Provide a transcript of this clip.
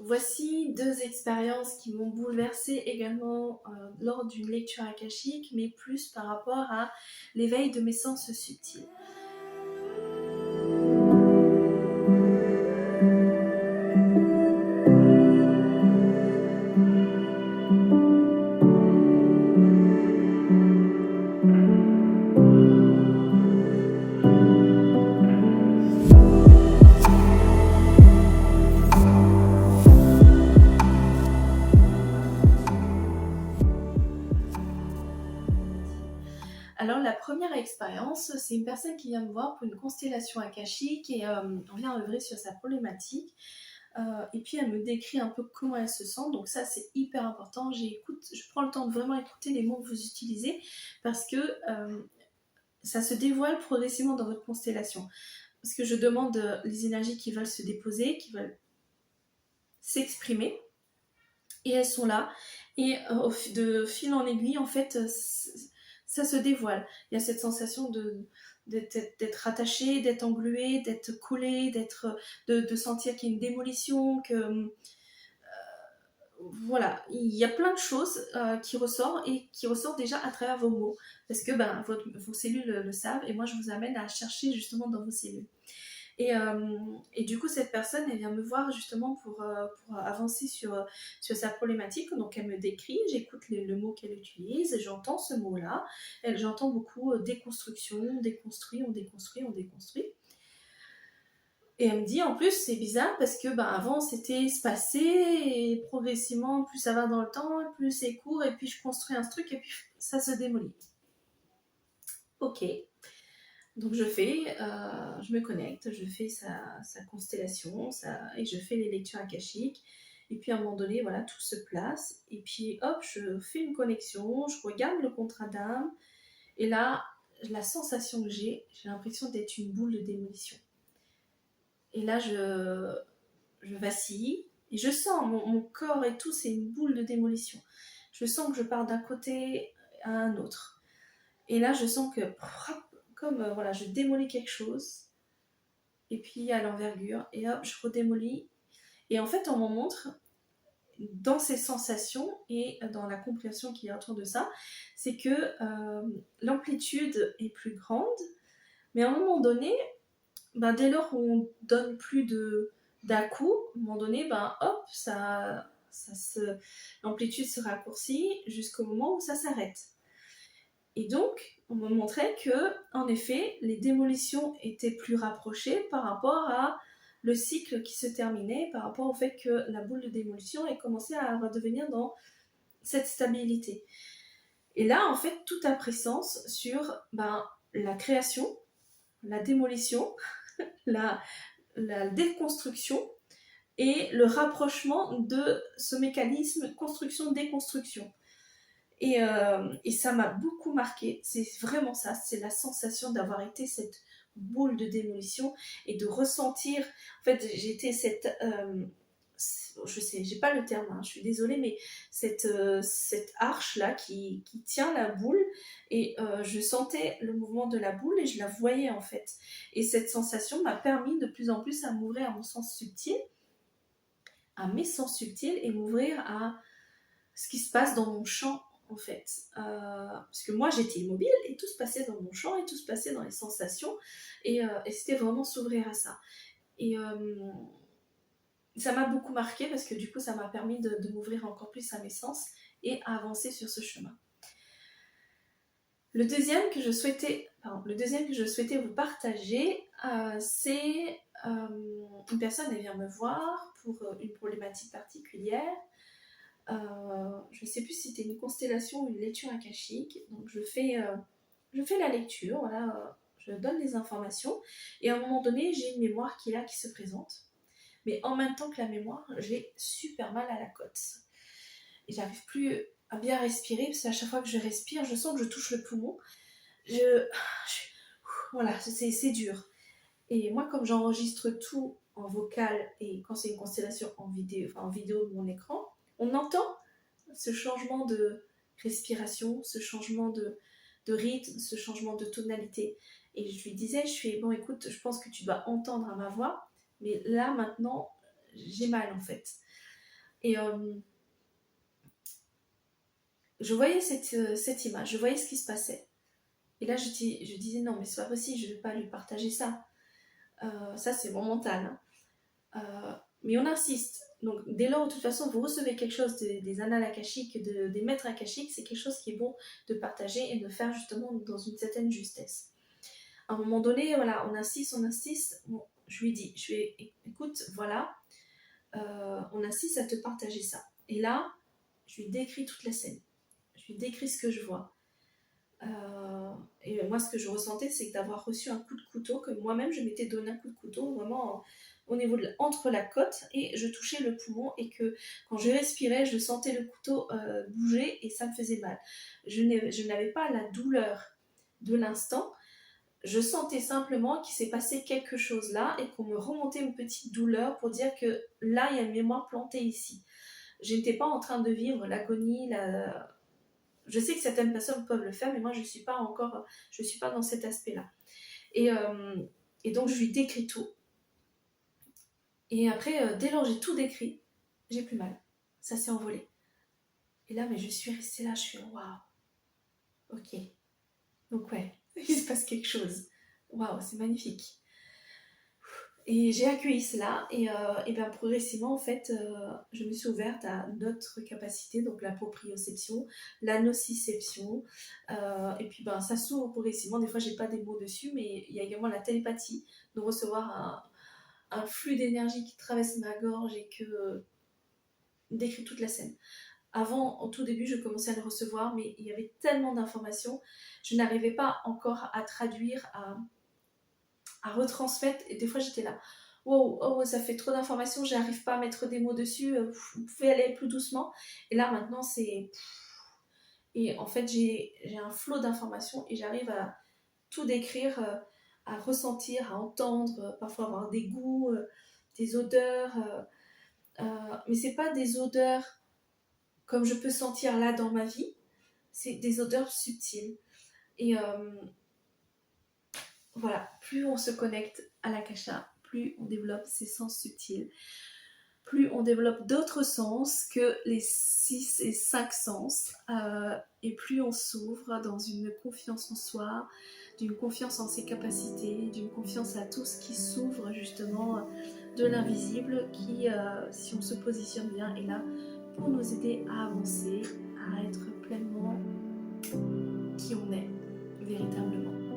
Voici deux expériences qui m'ont bouleversée également lors d'une lecture akashique, mais plus par rapport à l'éveil de mes sens subtils. Alors la première expérience, c'est une personne qui vient me voir pour une constellation akashique et on vient œuvrer sur sa problématique. Et puis elle me décrit un peu comment elle se sent, donc ça c'est hyper important. Je prends le temps de vraiment écouter les mots que vous utilisez parce que ça se dévoile progressivement dans votre constellation. Parce que je demande les énergies qui veulent se déposer, qui veulent s'exprimer, et elles sont là. Et de fil en aiguille, en fait, ça se dévoile. Il y a cette sensation d'être attaché, d'être englué, d'être collé, de sentir qu'il y a une démolition, que voilà, il y a plein de choses qui ressortent et qui ressortent déjà à travers vos mots. Parce que vos cellules le savent et moi je vous amène à chercher justement dans vos cellules. Et du coup, cette personne, elle vient me voir justement pour avancer sur sa problématique. Donc, elle me décrit, j'écoute le mot qu'elle utilise, et j'entends ce mot-là. J'entends beaucoup déconstruction, déconstruit, on déconstruit, on déconstruit. Et elle me dit, en plus, c'est bizarre parce que avant, c'était espacé et progressivement, plus ça va dans le temps, plus c'est court, et puis je construis un truc et puis ça se démolit. Ok. Donc je me connecte, je fais sa constellation, et je fais les lectures akashiques. Et puis à un moment donné, voilà, tout se place. Et puis hop, je fais une connexion, je regarde le contrat d'âme. Et là, la sensation que j'ai l'impression d'être une boule de démolition. Et là, je vacille. Et je sens mon corps et tout, c'est une boule de démolition. Je sens que je pars d'un côté à un autre. Et là, je sens que comme voilà, je démolis quelque chose, et puis à l'envergure, et hop, je redémolis. Et en fait, on m'en montre dans ces sensations et dans la compréhension qu'il y a autour de ça, c'est que l'amplitude est plus grande, mais à un moment donné, dès lors où on donne plus d'un coup, à un moment donné, hop, l'amplitude se raccourcit jusqu'au moment où ça s'arrête. Et donc, on me montrait que, en effet, les démolitions étaient plus rapprochées par rapport à le cycle qui se terminait, par rapport au fait que la boule de démolition ait commencé à redevenir dans cette stabilité. Et là, en fait, tout a pris sens sur la création, la démolition, la déconstruction et le rapprochement de ce mécanisme construction-déconstruction. Et ça m'a beaucoup marqué, c'est vraiment ça, c'est la sensation d'avoir été cette boule de démolition et de ressentir, en fait j'étais je sais, j'ai pas le terme, je suis désolée, mais cette arche là qui tient la boule, et je sentais le mouvement de la boule et je la voyais en fait. Et cette sensation m'a permis de plus en plus à m'ouvrir à mon sens subtil, à mes sens subtils, et m'ouvrir à ce qui se passe dans mon champ en fait. Parce que moi j'étais immobile et tout se passait dans mon champ et tout se passait dans les sensations, et c'était vraiment s'ouvrir à ça. Et ça m'a beaucoup marqué parce que du coup ça m'a permis de m'ouvrir encore plus à mes sens et à avancer sur ce chemin. Le deuxième que je souhaitais vous partager, c'est une personne, elle vient me voir pour une problématique particulière. Je ne sais plus si c'était une constellation ou une lecture akashique. Donc je fais la lecture, voilà, je donne les informations, et à un moment donné, j'ai une mémoire qui est là, qui se présente. Mais en même temps que la mémoire, j'ai super mal à la côte. Et j'arrive plus à bien respirer, parce qu'à chaque fois que je respire, je sens que je touche le poumon. Voilà, c'est dur. Et moi, comme j'enregistre tout en vocal, et quand c'est une constellation en vidéo de mon écran, on entend ce changement de respiration, ce changement de rythme, ce changement de tonalité. Et je lui disais, bon écoute, je pense que tu dois entendre à ma voix, mais là maintenant, j'ai mal en fait. Et je voyais cette image, je voyais ce qui se passait. Et là, je disais non, mais c'est pas possible, je ne vais pas lui partager ça. Ça, c'est mon mental, hein. Mais on insiste. Donc, dès lors, de toute façon, vous recevez quelque chose des annales akashiques, des maîtres akashiques, c'est quelque chose qui est bon de partager et de faire justement dans une certaine justesse. À un moment donné, voilà, on insiste, on insiste. Bon, je lui dis, écoute, voilà, on insiste à te partager ça. Et là, je lui décris toute la scène. Je lui décris ce que je vois. Et moi, ce que je ressentais, c'est d'avoir reçu un coup de couteau, que moi-même, je m'étais donné un coup de couteau, vraiment au niveau entre la côte, et je touchais le poumon, et que quand je respirais, je sentais le couteau bouger, et ça me faisait mal. Je n'avais pas la douleur de l'instant, je sentais simplement qu'il s'est passé quelque chose là, et qu'on me remontait une petite douleur pour dire que là, il y a une mémoire plantée ici. Je n'étais pas en train de vivre l'agonie, je sais que certaines personnes peuvent le faire, mais moi je suis pas dans cet aspect-là. Et, euh, et donc je lui décris tout. Et après, dès lors j'ai tout décrit, j'ai plus mal. Ça s'est envolé. Et là, mais je suis restée là, je suis waouh, ok. Donc ouais, il se passe quelque chose. Waouh, c'est magnifique. Et j'ai accueilli cela et bien progressivement en fait je me suis ouverte à d'autres capacités, donc la proprioception, la nociception et puis ben ça s'ouvre progressivement. Des fois j'ai pas des mots dessus, mais il y a également la télépathie, de recevoir un flux d'énergie qui traverse ma gorge et que décrit toute la scène. Avant, au tout début, je commençais à le recevoir, mais il y avait tellement d'informations, je n'arrivais pas encore à traduire, à retransmettre, et des fois j'étais là, wow, oh, ça fait trop d'informations, j'arrive pas à mettre des mots dessus, vous pouvez aller plus doucement. Et là maintenant c'est, et en fait j'ai un flot d'informations et j'arrive à tout décrire, à ressentir, à entendre, parfois avoir des goûts, des odeurs, mais c'est pas des odeurs comme je peux sentir là dans ma vie, c'est des odeurs subtiles. Et voilà, plus on se connecte à l'akasha, plus on développe ses sens subtils, plus on développe d'autres sens que les 6 et 5 sens, et plus on s'ouvre dans une confiance en soi, d'une confiance en ses capacités, d'une confiance à tout ce qui s'ouvre justement de l'invisible qui, si on se positionne bien, est là pour nous aider à avancer, à être pleinement qui on est véritablement.